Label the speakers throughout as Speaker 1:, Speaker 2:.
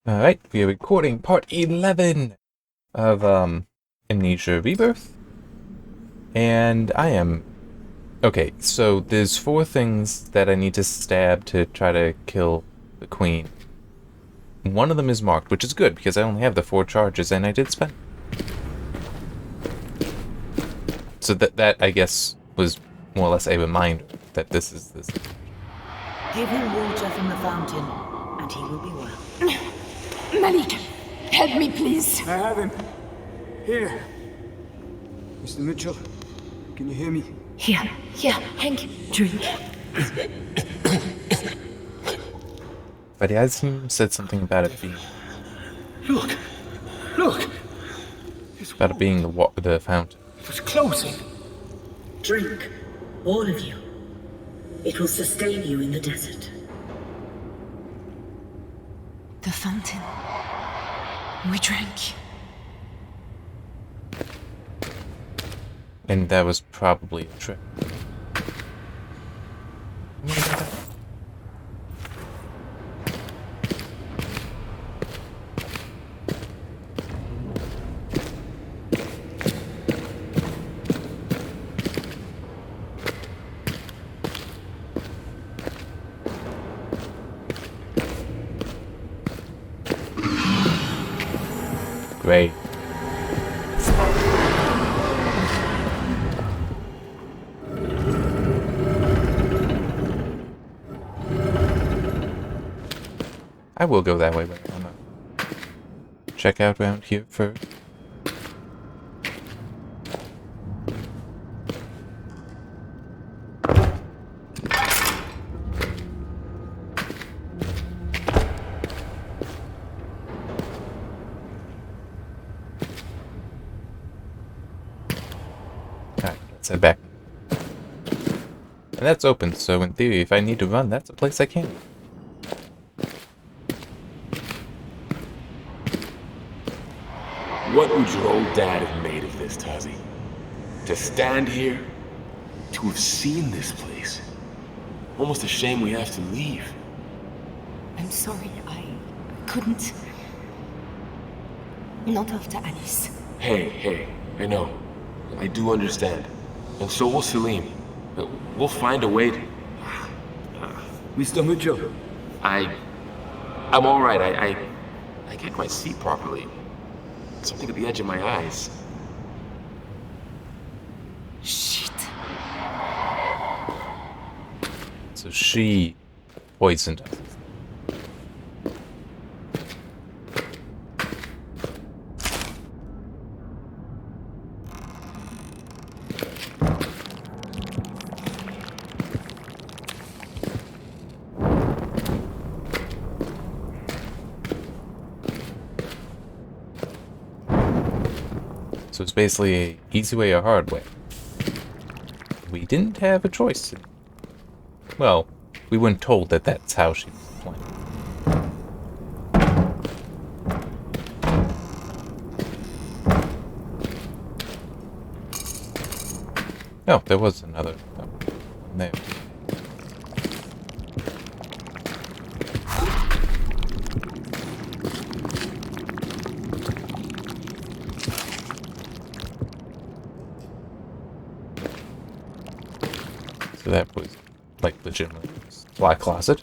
Speaker 1: Alright, we are recording part 11 of Amnesia Rebirth. And I am... Okay, so there's 4 things that I need to stab to try to kill the queen. One of them is marked, which is good, because I only have the 4 charges, and I did spend. So that I guess, was more or less a reminder that this is this.
Speaker 2: Give him water from the fountain, and he will be well.
Speaker 3: Malik, help me, please.
Speaker 4: I have him. Here. Mr. Mitchell, can you hear me?
Speaker 3: Here, Hank, drink.
Speaker 1: But Yazim said something about it being...
Speaker 4: Look!
Speaker 1: About it being the fountain.
Speaker 4: It was closing.
Speaker 2: Drink, all of you. It will sustain you in the desert.
Speaker 3: The fountain. We drank.
Speaker 1: And that was probably a trick. Great. I will go that way, but I don't know. Check out around here first. Alright, let's head back. And that's open, so in theory, if I need to run, that's a place I can.
Speaker 5: What would your old dad have made of this, Tuzzy? To stand here, to have seen this place. Almost a shame we have to leave.
Speaker 3: I'm sorry, I couldn't. Not after Alice.
Speaker 5: Hey, I know. I do understand. And so will Salim. We'll find a way to...
Speaker 4: Mr. Mitchell.
Speaker 5: I'm alright. I can't quite see properly. Something at the edge of my eyes.
Speaker 3: Shit.
Speaker 1: So she poisoned us. So it's basically an easy way or hard way. We didn't have a choice. Well, we weren't told that that's how she was playing. Oh, there was another one there. So that was, like, legitimately a supply closet.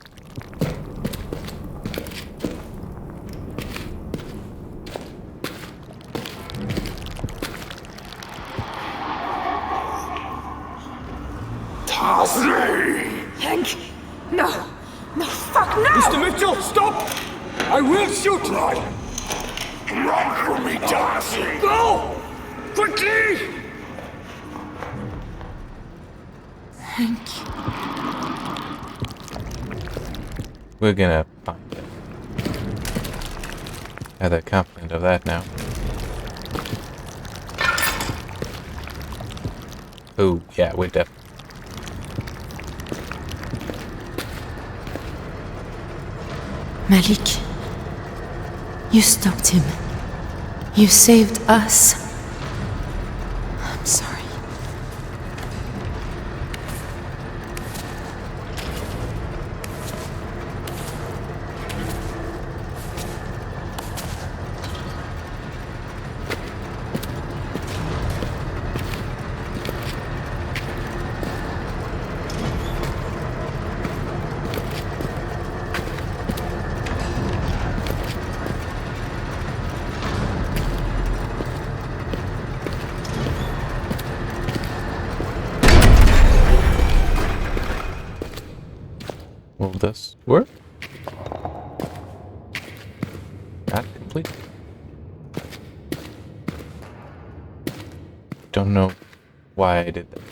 Speaker 3: Hank! No, fuck, no!
Speaker 4: Mr. Mitchell, stop! I will shoot you!
Speaker 5: Run for me, Darcy!
Speaker 4: Go! Quickly!
Speaker 3: Hank.
Speaker 1: We're gonna find it. Rather confident of that now. Oh, yeah, we're definitely.
Speaker 3: Malik. You stopped him. You saved us. I'm sorry.
Speaker 1: this work. Got it complete. Don't know why I did that.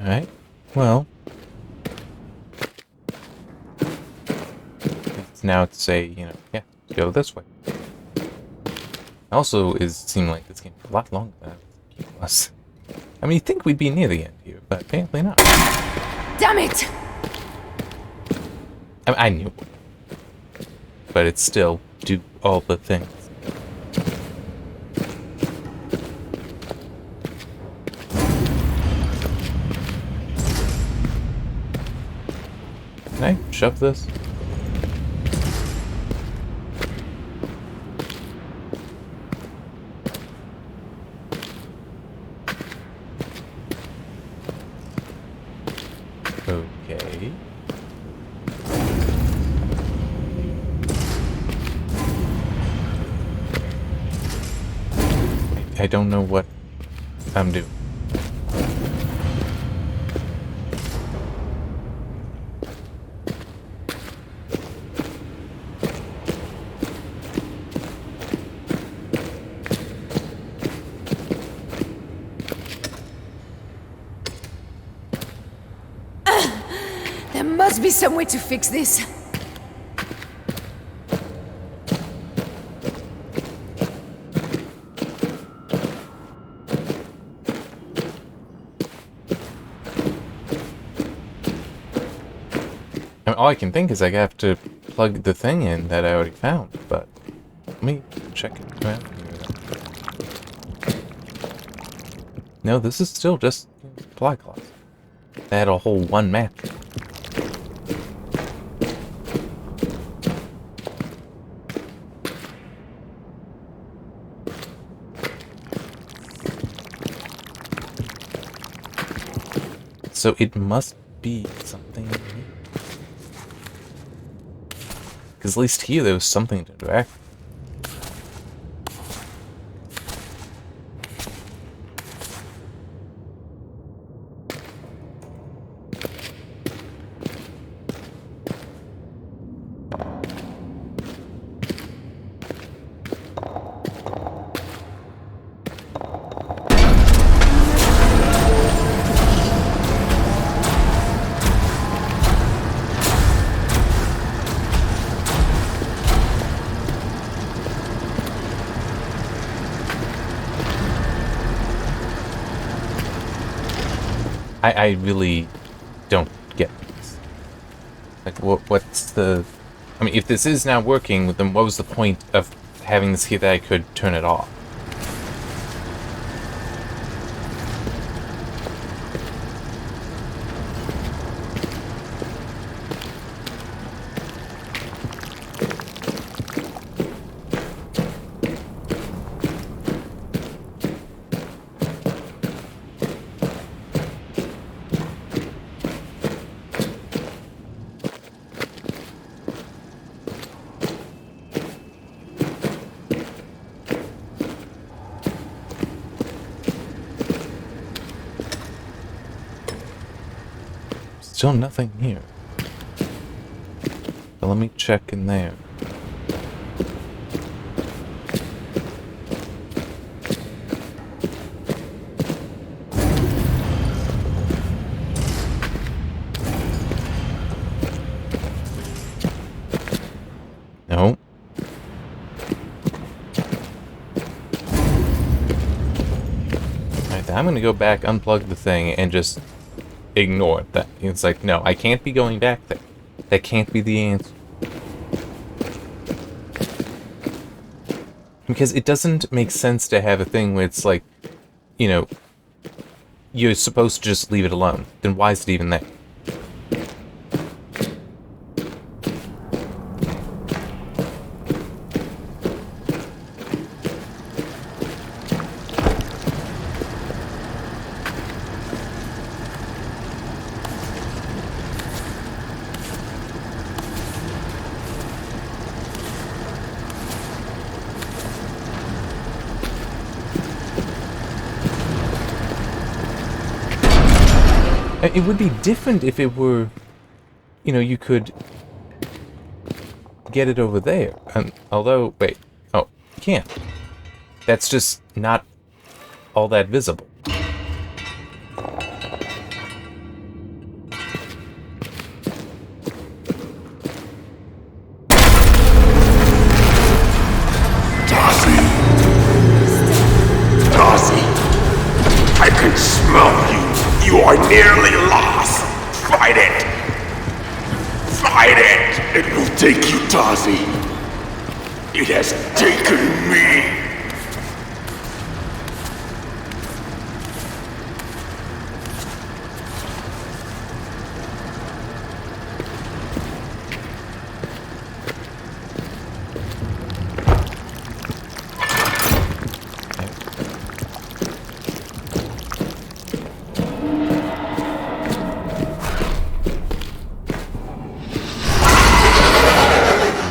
Speaker 1: Alright, well. It's now to say, you know, yeah, go this way. Also, seemed like this game a lot longer than I thought it was. I mean, you'd think we'd be near the end here, but apparently not.
Speaker 3: Damn it!
Speaker 1: I knew it would. But it's still do all the things. Can I shove this? Okay. I don't know what I'm doing.
Speaker 3: There must be some way to fix this.
Speaker 1: I mean, all I can think is I have to plug the thing in that I already found, but let me check it around here. No, this is still just supply closet. They had a whole one map. So it must be something here. Because at least here there was something to interact with. I really don't get this. Like, what's the... I mean, if this is now working, then what was the point of having this here that I could turn it off? Still nothing here. But let me check in there. No. I'm gonna go back, unplug the thing, and just ignore that. It's like, no, I can't be going back there. That can't be the answer. Because it doesn't make sense to have a thing where it's like, you know, you're supposed to just leave it alone. Then why is it even there? It would be different if it were, you know, you could get it over there. Although, wait, oh, you can't. That's just not all that visible.
Speaker 5: Darcy, I can smell you. You are nearly lost. Fight it. Fight it. It will take you, Darcy. It has taken me.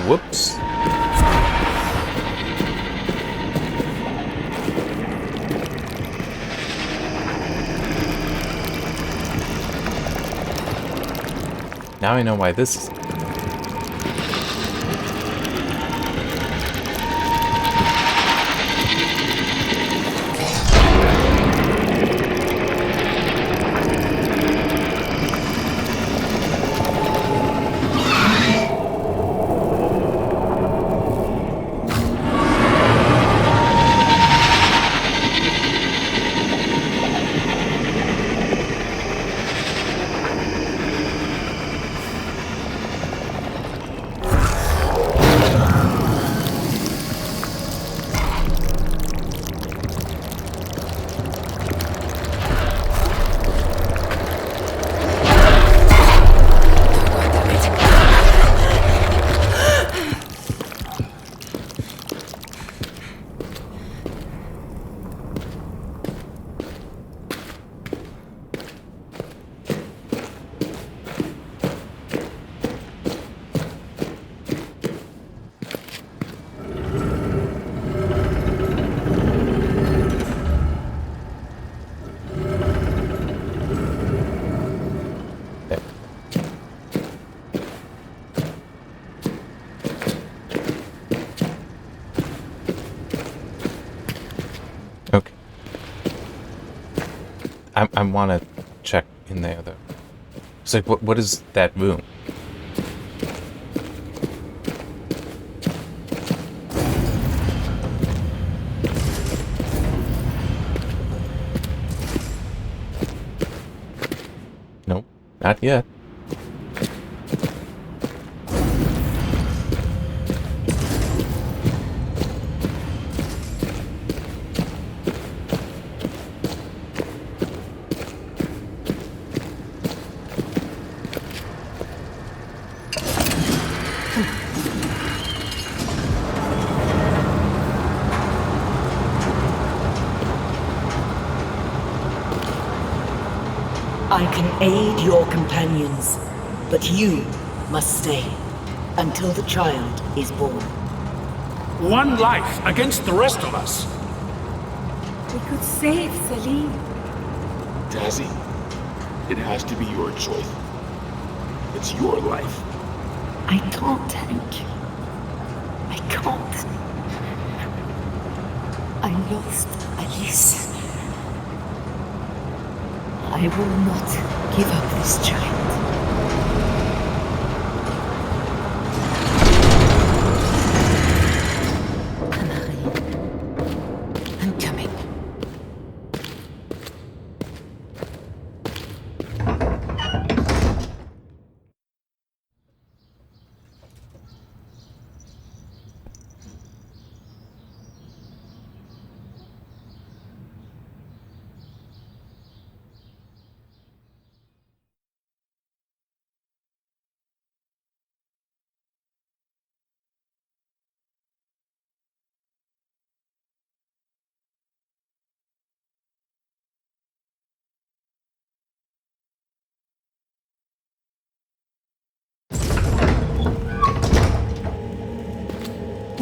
Speaker 1: Whoops. Now I know why this is. Okay. I want to check in there, though. It's like, what is that room? Nope, not yet.
Speaker 2: I can aid your companions, but you must stay until the child is born.
Speaker 6: One life against the rest of us.
Speaker 3: We could save Selim.
Speaker 5: Darcy, it has to be your choice. It's your life.
Speaker 2: I can't, Hank. I can't. I lost Alice. I will not give up this child. Anne-Marie, I'm coming.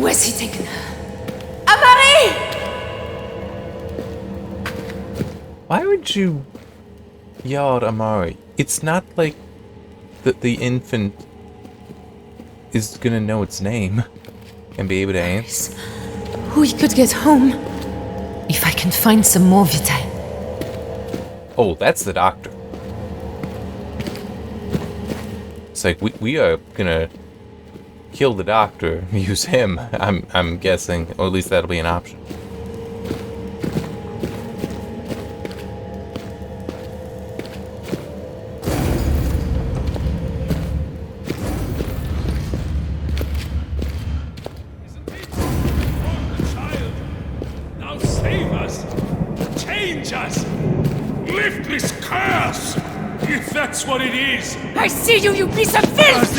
Speaker 3: Where's he taken her? Amari!
Speaker 1: Why would you yell at Amari? It's not like the infant is gonna know its name and be able to answer.
Speaker 3: We could get home if I can find some more Vitae.
Speaker 1: Oh, that's the doctor. It's like we are gonna kill the doctor, use him. I'm guessing, or at least that'll be an option.
Speaker 6: Now save us! Change us! Lift this curse! If that's what it is!
Speaker 3: I see you, you piece of filth!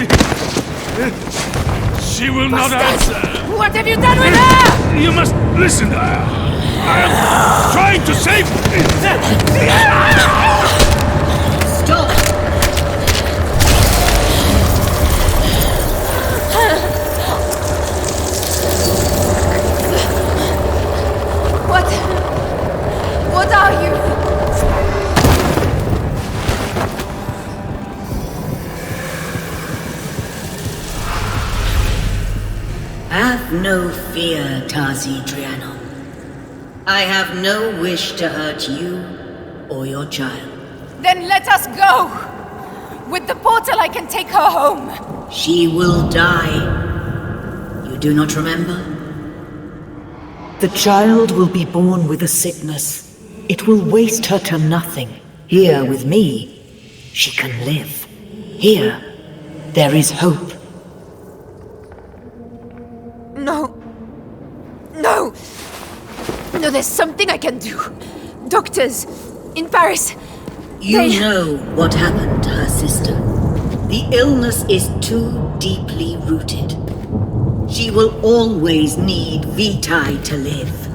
Speaker 6: She will not
Speaker 3: Bastard!
Speaker 6: answer!
Speaker 3: What have you done with her?
Speaker 6: You must listen to her! I am trying to save...
Speaker 2: Stop!
Speaker 3: What are you?
Speaker 2: Have no fear, Tazi Drianon. I have no wish to hurt you or your child.
Speaker 3: Then let us go! With the portal I can take her home!
Speaker 2: She will die. You do not remember? The child will be born with a sickness. It will waste her to nothing. Here with me, she can live. Here, there is hope.
Speaker 3: No. No! No, there's something I can do. Doctors, in Paris,
Speaker 2: You know what happened to her sister. The illness is too deeply rooted. She will always need Vitae to live.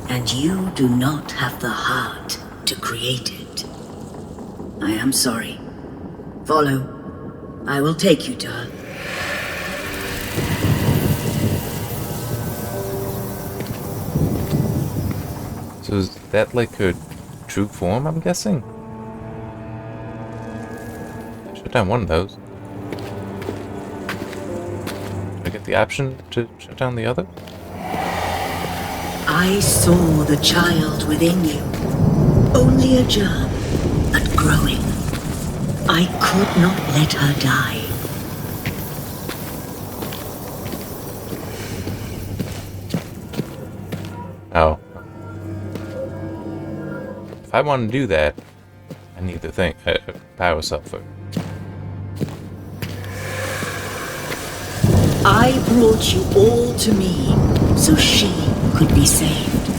Speaker 2: And you do not have the heart to create it. I am sorry. Follow. I will take you to her.
Speaker 1: So is that like her true form, I'm guessing? Shut down one of those. Do I get the option to shut down the other?
Speaker 2: I saw the child within you. Only a germ, but growing. I could not let her die.
Speaker 1: Oh. If I want to do that, I need to think. Power sulfur.
Speaker 2: I brought you all to me so she could be saved.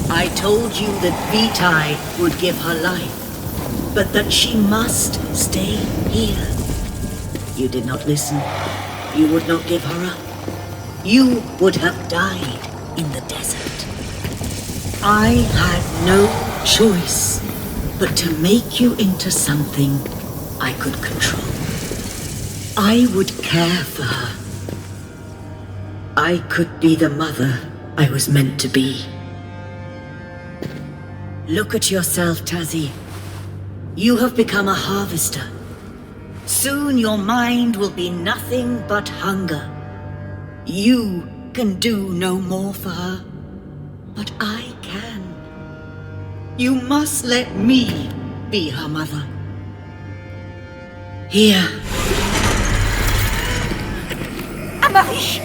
Speaker 2: I told you that Vitae would give her life, but that she must stay here. You did not listen. You would not give her up. You would have died in the desert. I had no choice but to make you into something I could control. I would care for her. I could be the mother I was meant to be. Look at yourself, Tazi. You have become a harvester. Soon your mind will be nothing but hunger. You can do no more for her, but I can. You must let me be her mother. Here.
Speaker 3: Amari!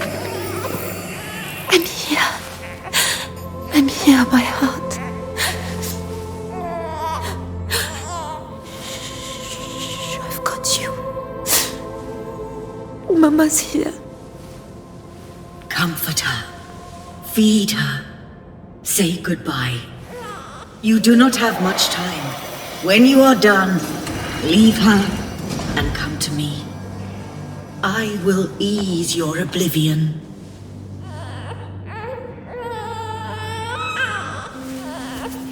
Speaker 7: I'm here. I'm here, my heart. Shh, I've got you. Mama's here.
Speaker 2: Comfort her. Feed her. Say goodbye. You do not have much time. When you are done, leave her and come to me. I will ease your oblivion.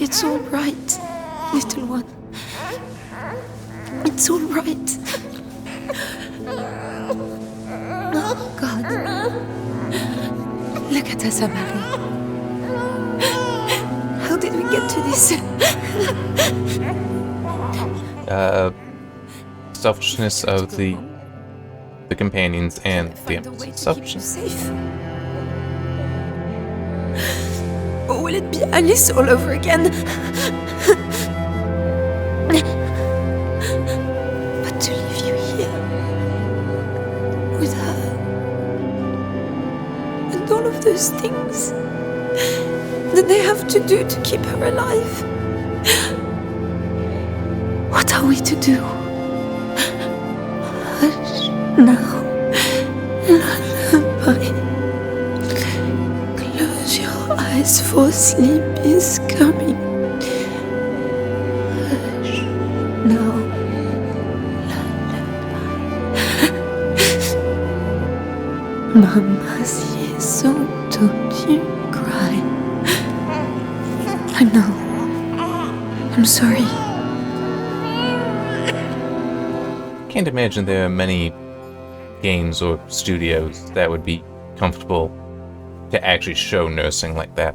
Speaker 7: It's all right, little one. It's all right. Oh, God. Look at us, Amalie. How did we get to this?
Speaker 1: Selfishness of the companions and the
Speaker 7: Find a way to keep you
Speaker 1: selfishness.
Speaker 7: safe. Or will it be Alice all over again? But to leave you here with her and all of those things that they have to do to keep her alive. What are we to do? Hush now. Lullaby. Close your eyes, for sleep is coming. Hush now. Lullaby. Mama, si so don't you cry. I know. I'm sorry.
Speaker 1: Can't imagine there are many games or studios that would be comfortable to actually show nursing like that.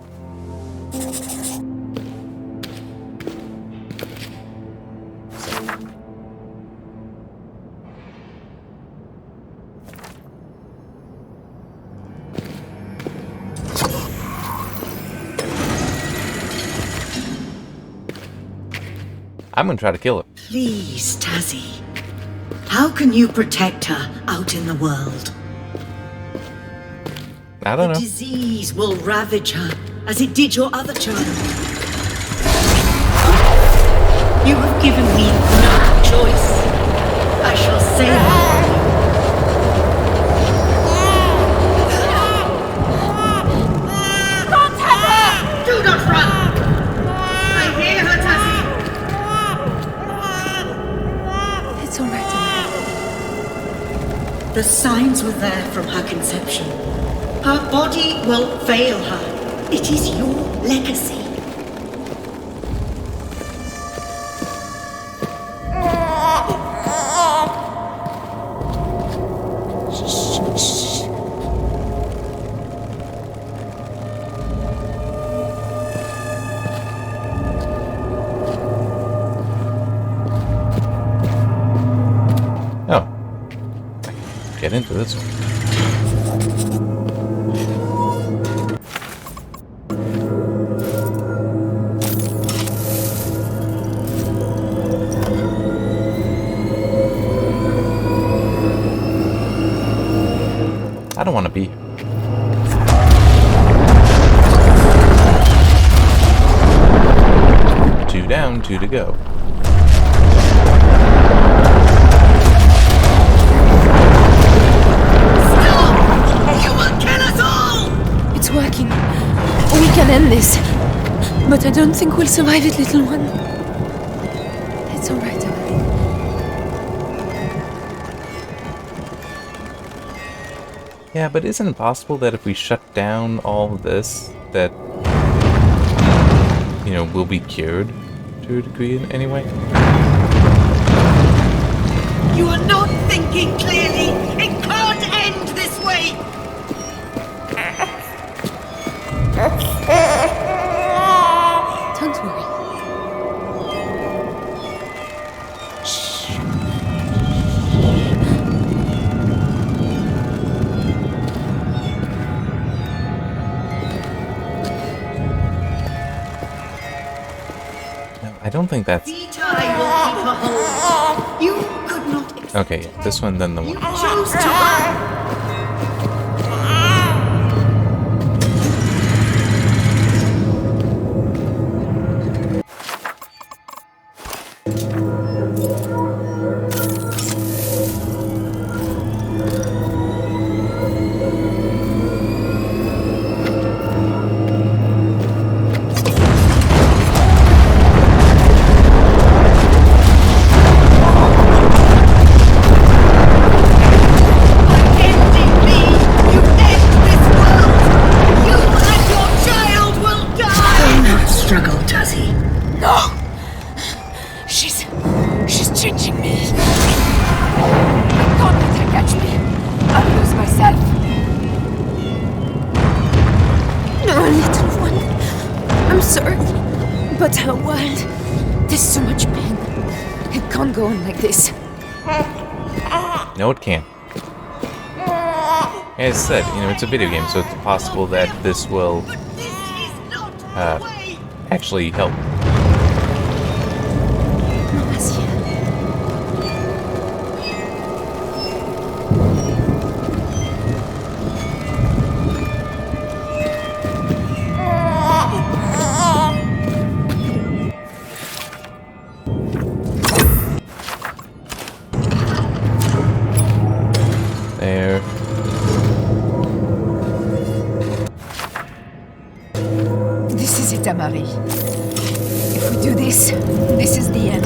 Speaker 1: I'm gonna try to kill her.
Speaker 2: Please, Tazzy. How can you protect her out in the world?
Speaker 1: I don't
Speaker 2: The
Speaker 1: know.
Speaker 2: disease will ravage her as it did your other child. You have given me no choice. I shall save her.
Speaker 3: Don't have her!
Speaker 2: Do not run! I hear her, Tazzy.
Speaker 7: It's all right, Amalie.
Speaker 2: The signs were there from her conception. Her body will fail her. It is your legacy.
Speaker 1: Oh. Get into this one. I don't want to be here. Two down, two to go.
Speaker 2: You will kill us all!
Speaker 7: It's working. We can end this. But I don't think we'll survive it, little one. It's all right, Amalie.
Speaker 1: Yeah, but isn't it possible that if we shut down all of this, that, you know, we'll be cured to a degree anyway?
Speaker 2: You are not thinking clearly. It can't end this way.
Speaker 7: Don't worry.
Speaker 1: No, I don't think that's...
Speaker 2: Vitae will keep her whole. You could not accept
Speaker 1: Okay, yeah, this one, then the
Speaker 2: You
Speaker 1: one.
Speaker 2: chose to run. Ending me, you end this world. You and your child will die. Do not struggle, Tazzy.
Speaker 3: No! She's changing me. Don't let her catch me. I'll lose myself.
Speaker 7: I'm sorry. But how wild. There's so much pain. It can't go on like this.
Speaker 1: No, it can't. As I said, it's a video game, so it's possible that this will actually help. There.
Speaker 3: This is it, Amari. If we do this, this is the end.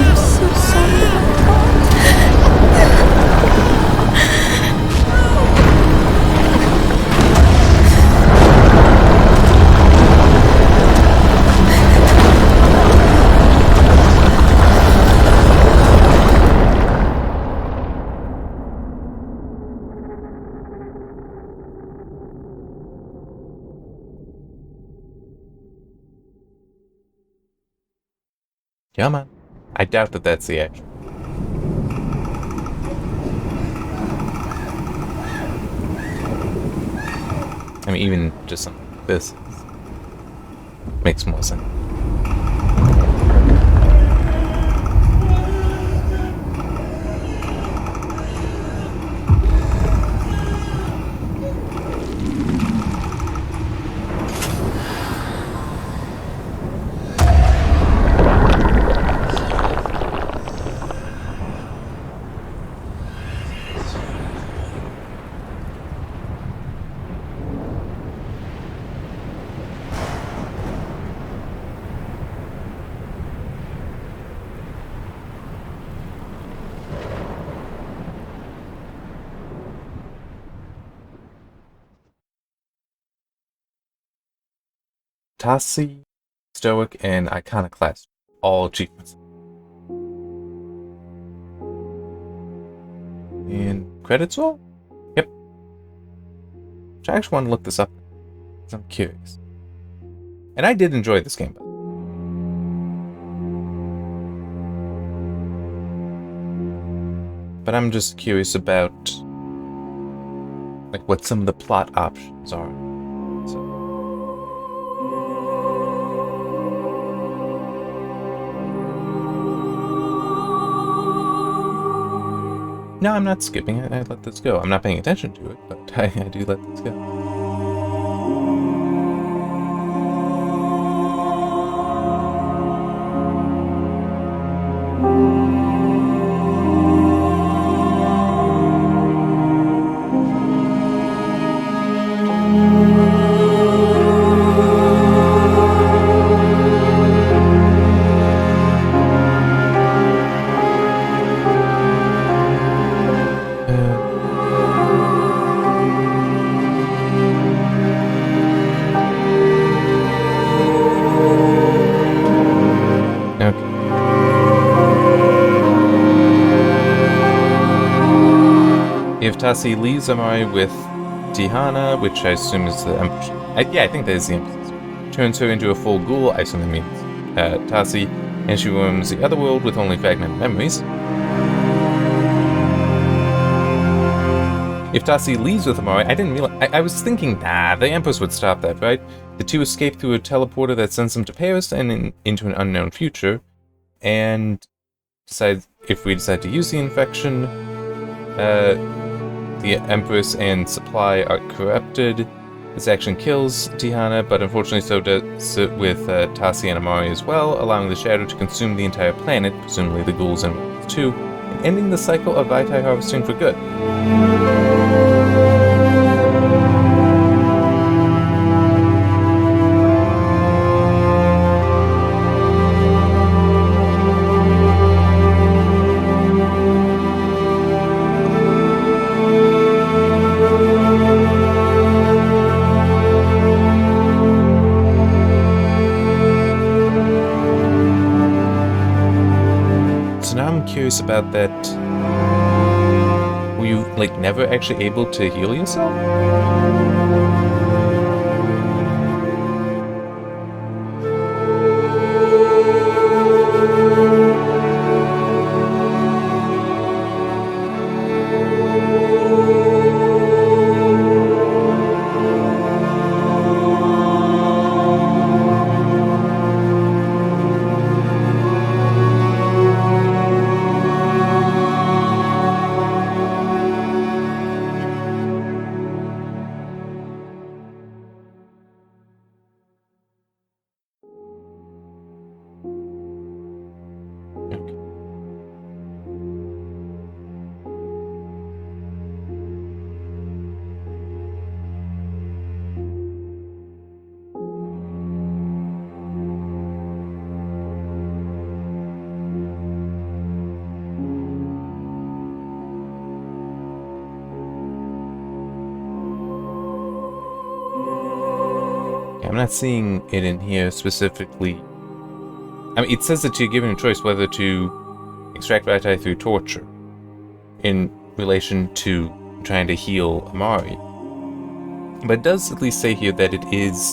Speaker 7: I'm so sorry, my God.
Speaker 1: Come on. I doubt that that's the action. I mean, even just something like this makes more sense. Tasi, Stoic, and Iconoclast. All achievements. And credits roll? Yep. I actually want to look this up, because I'm curious. And I did enjoy this game, but I'm just curious about like what some of the plot options are. So. No, I'm not skipping it. I let this go. I'm not paying attention to it, but I do let this go. If Tasi leaves Amari with Tihana, which I assume is the Empress. Yeah, I think that is the Empress. Turns her into a full ghoul, I assume that means Tasi, and she roams the other world with only fragmented memories. If Tasi leaves with Amari, I didn't realize. I was thinking, the Empress would stop that, right? The two escape through a teleporter that sends them to Paris and into an unknown future. And if we decide to use the infection, the Empress and Supply are corrupted. This action kills Tihana, but unfortunately so does it with Tasi and Amari as well, allowing the shadow to consume the entire planet, presumably the ghouls and wolves too, and ending the cycle of Vitae harvesting for good. so now I'm curious about that. Were you, like, never actually able to heal yourself? I'm not seeing it in here specifically. I mean, it says that you're given a choice whether to extract Vitae through torture in relation to trying to heal Amari. But it does at least say here that it is,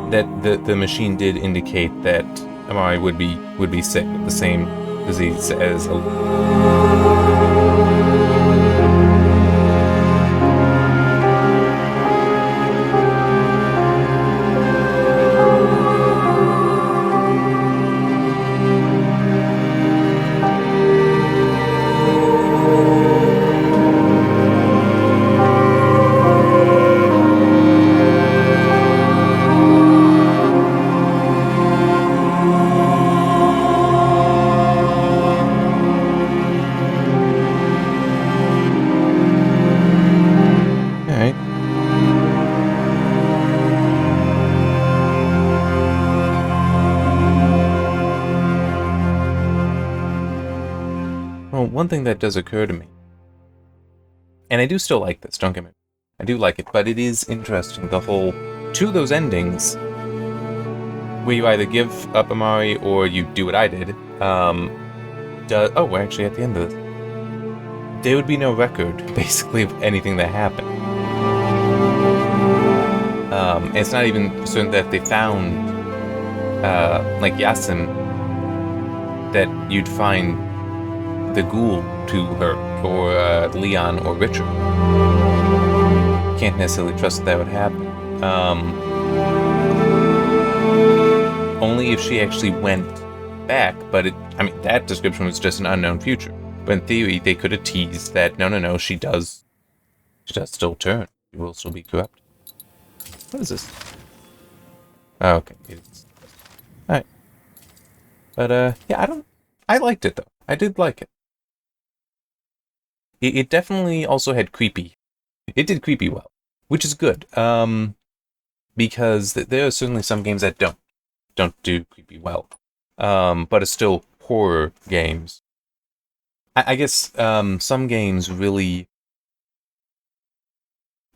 Speaker 1: that the machine did indicate that Amari would be sick with the same disease as one thing that does occur to me, and I do still like this, don't get me wrong, I do like it, but it is interesting, the whole, two of those endings, where you either give up Amari or you do what I did, oh, we're actually at the end of this. There would be no record, basically, of anything that happened. And it's not even certain that they found, like Yasin, that you'd find the ghoul to her, or Leon, or Richard. Can't necessarily trust that would happen. Only if she actually went back, but I mean, that description was just an unknown future. But in theory, they could have teased that, no, she does still turn. She will still be corrupt. What is this? Oh, okay. Alright. But, yeah, I liked it, though. I did like it. It definitely also had creepy. It did creepy well, which is good. Because there are certainly some games that don't do creepy well. But it's still horror games. I guess some games really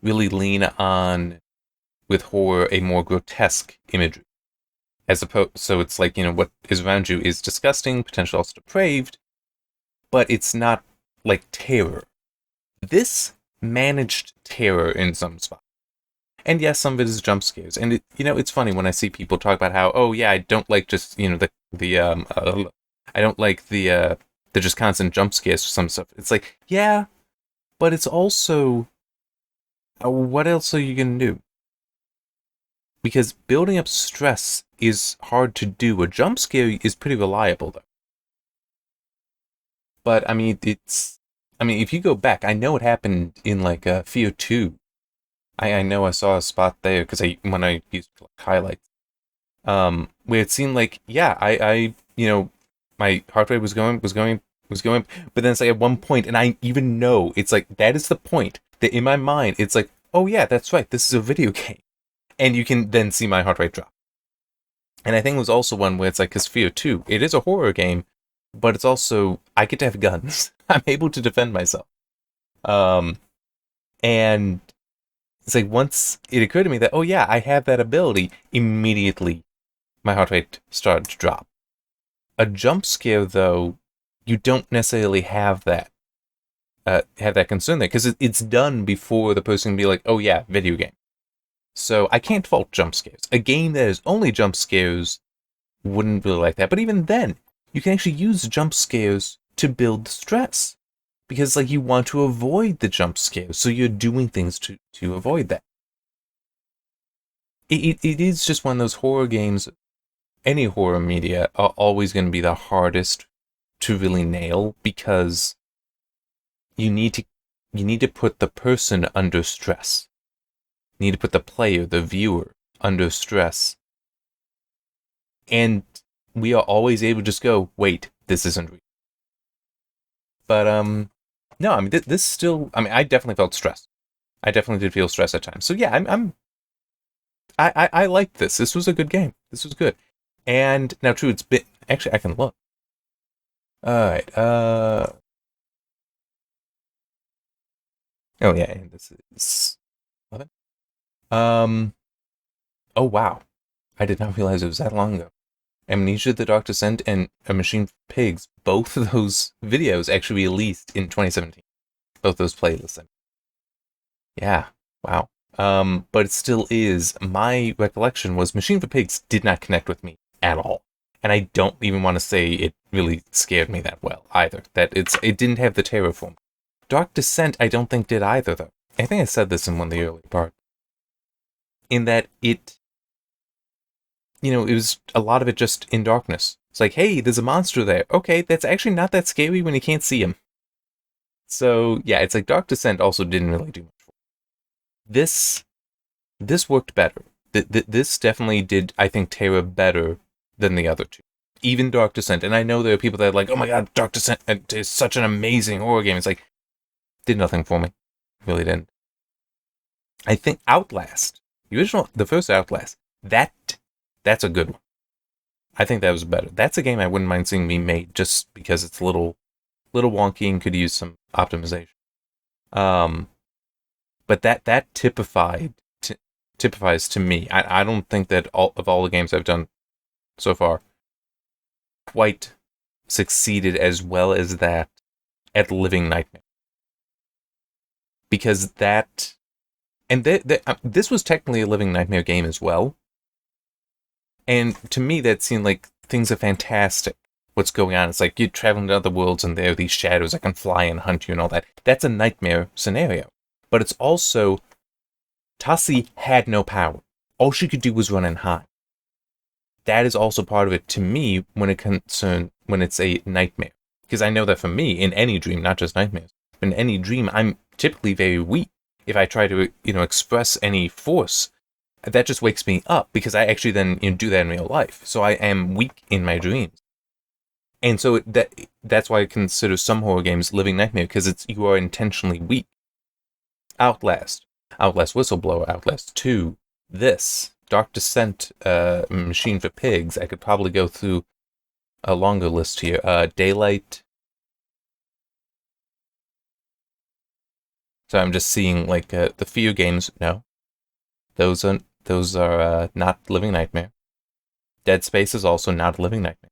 Speaker 1: lean on, with horror, a more grotesque imagery. As opposed, so it's like, what is around you is disgusting, potentially also depraved, but it's not like terror. This managed terror in some spots. And yes, some of it is jump scares. And it's funny when I see people talk about how, oh yeah, I don't like just, I don't like the just constant jump scares for some stuff. It's like, yeah, but it's also, what else are you gonna do? Because building up stress is hard to do. A jump scare is pretty reliable, though. But, I mean, if you go back, I know it happened in, like, Fear 2. I know I saw a spot there, because when I used highlights, where it seemed like, yeah, my heart rate was going, but then it's like at one point, and I even know, it's like, that is the point, that in my mind, it's like, oh yeah, that's right, this is a video game. And you can then see my heart rate drop. And I think it was also one where it's like, because Fear 2, it is a horror game, but it's also, I get to have guns. I'm able to defend myself. And it's like once it occurred to me that, oh yeah, I have that ability, immediately my heart rate started to drop. A jump scare, though, you don't necessarily have that concern there, because it's done before the person can be like, oh yeah, video game. So I can't fault jump scares. A game that is only jump scares wouldn't really like that. But even then, you can actually use jump scares to build stress. Because like you want to avoid the jump scares, so you're doing things to avoid that. It is just one of those horror games, any horror media are always going to be the hardest to really nail, because you need to put the person under stress. You need to put the player, the viewer, under stress. And we are always able to just go, wait, this isn't real. But no, I mean this still. I mean, I definitely felt stress. I definitely did feel stress at times. So yeah, I liked this. This was a good game. This was good. And now, true, it's been actually I can look. All right. Oh yeah, and this is 11. Oh wow, I did not realize it was that long ago. Amnesia, The Dark Descent, and A Machine for Pigs, both of those videos actually released in 2017. Both those playlists. Yeah, wow. But it still is, my recollection was Machine for Pigs did not connect with me at all. And I don't even want to say it really scared me that well either. That it didn't have the terror for me. Dark Descent I don't think did either, though. I think I said this in one of the early parts. In that it was a lot of it just in darkness. It's like, hey, there's a monster there. Okay, that's actually not that scary when you can't see him. So, yeah, it's like Dark Descent also didn't really do much for it. This worked better. This definitely did, I think, terror better than the other two. Even Dark Descent. And I know there are people that are like, oh my god, Dark Descent is such an amazing horror game. It's like, did nothing for me. Really didn't. I think Outlast, the first Outlast, that's a good one. I think that was better. That's a game I wouldn't mind seeing be made, just because it's a little wonky and could use some optimization. But that typifies to me. I don't think that all the games I've done so far quite succeeded as well as that at Living Nightmare. Because this was technically a Living Nightmare game as well. And to me, that seemed like things are fantastic. What's going on? It's like you're traveling to other worlds and there are these shadows that can fly and hunt you and all that. That's a nightmare scenario. But it's also, Tassi had no power. All she could do was run and hide. That is also part of it to me when it's a nightmare. Because I know that for me, in any dream, not just nightmares, but in any dream, I'm typically very weak. If I try to, express any force, that just wakes me up, because I actually then do that in real life. So I am weak in my dreams. And so that's why I consider some horror games Living Nightmare, because you are intentionally weak. Outlast Whistleblower, Outlast 2, this, Dark Descent, Machine for Pigs. I could probably go through a longer list here. Daylight. So I'm just seeing like the fear games. No, those are not Living Nightmare. Dead Space is also not Living Nightmare.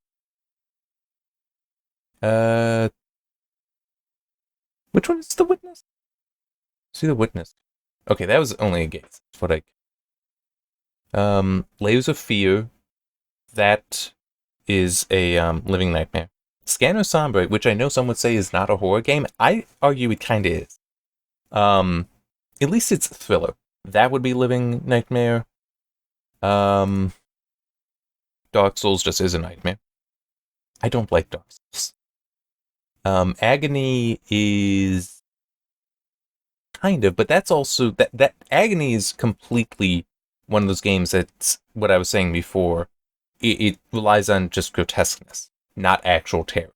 Speaker 1: Which one is The Witness? See The Witness. Okay, that was only a guess. That's what Layers of Fear. That is a Living Nightmare. Scanner Sombre, which I know some would say is not a horror game. I argue it kind of is. At least it's a thriller. That would be Living Nightmare. Dark Souls just is a nightmare. I don't like Dark Souls. Agony is kind of, but that's also that Agony is completely one of those games that's what I was saying before. It relies on just grotesqueness, not actual terror.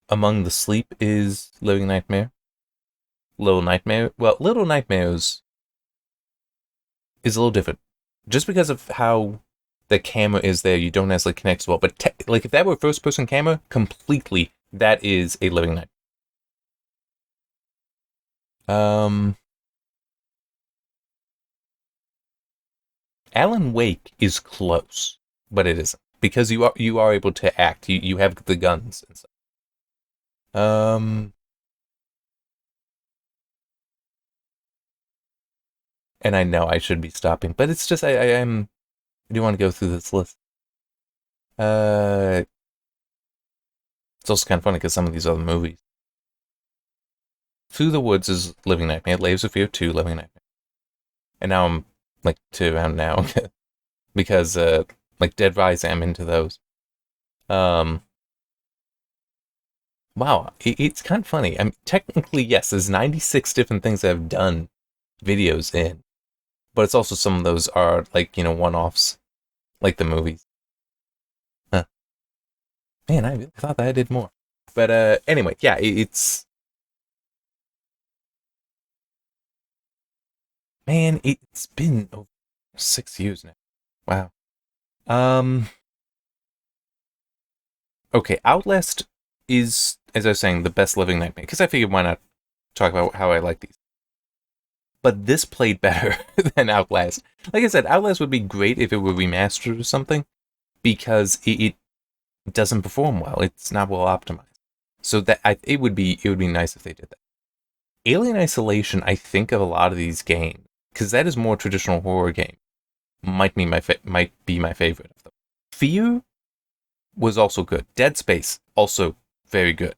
Speaker 1: Among the Sleep is Living Nightmare. Little Nightmares is a little different. Just because of how the camera is there, you don't necessarily connect as well. But like if that were a first-person camera, completely, that is a living nightmare. Alan Wake is close, but it isn't because you are able to act. You have the guns and stuff. And I know I should be stopping, but it's just I do want to go through this list. It's also kind of funny because some of these other movies. Through the Woods is Living Nightmare. Layers of Fear 2, Living Nightmare. And now I'm like to around now because like Dead Rising, I'm into those. Wow, it's kind of funny. I mean, technically, yes, there's 96 different things that I've done videos in, but it's also some of those are like, you know, one-offs, like the movies. Huh. Man, I really thought that I did more. But anyway, yeah, it's... Man, it's been over 6 years now. Wow. Okay, Outlast is, as I was saying, the best Living Nightmare, because I figured why not talk about how I like these. But this played better than Outlast. Like I said, Outlast would be great if it were remastered or something, because it doesn't perform well. It's not well optimized. So that it would be nice if they did that. Alien Isolation, I think of a lot of these games, because that is more traditional horror game. Might be my favorite of them. Fear was also good. Dead Space, also very good.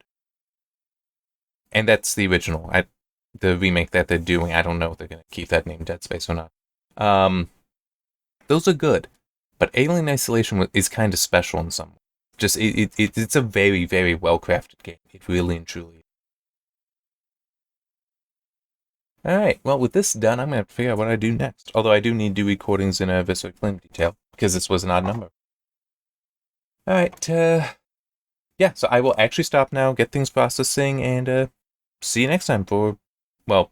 Speaker 1: And that's the original. The remake that they're doing, I don't know if they're going to keep that name Dead Space or not. Those are good. But Alien Isolation is kind of special in some way. Just, it's a very, very well-crafted game. It really and truly is. Alright, well, with this done, I'm going to have to figure out what I do next. Although I do need to do recordings in a Visceral Flame detail, because this was an odd number. Alright, yeah, so I will actually stop now, get things processing, and see you next time for, well,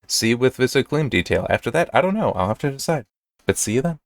Speaker 1: see you with Visceral Flame detail. After that, I don't know, I'll have to decide. But see you then.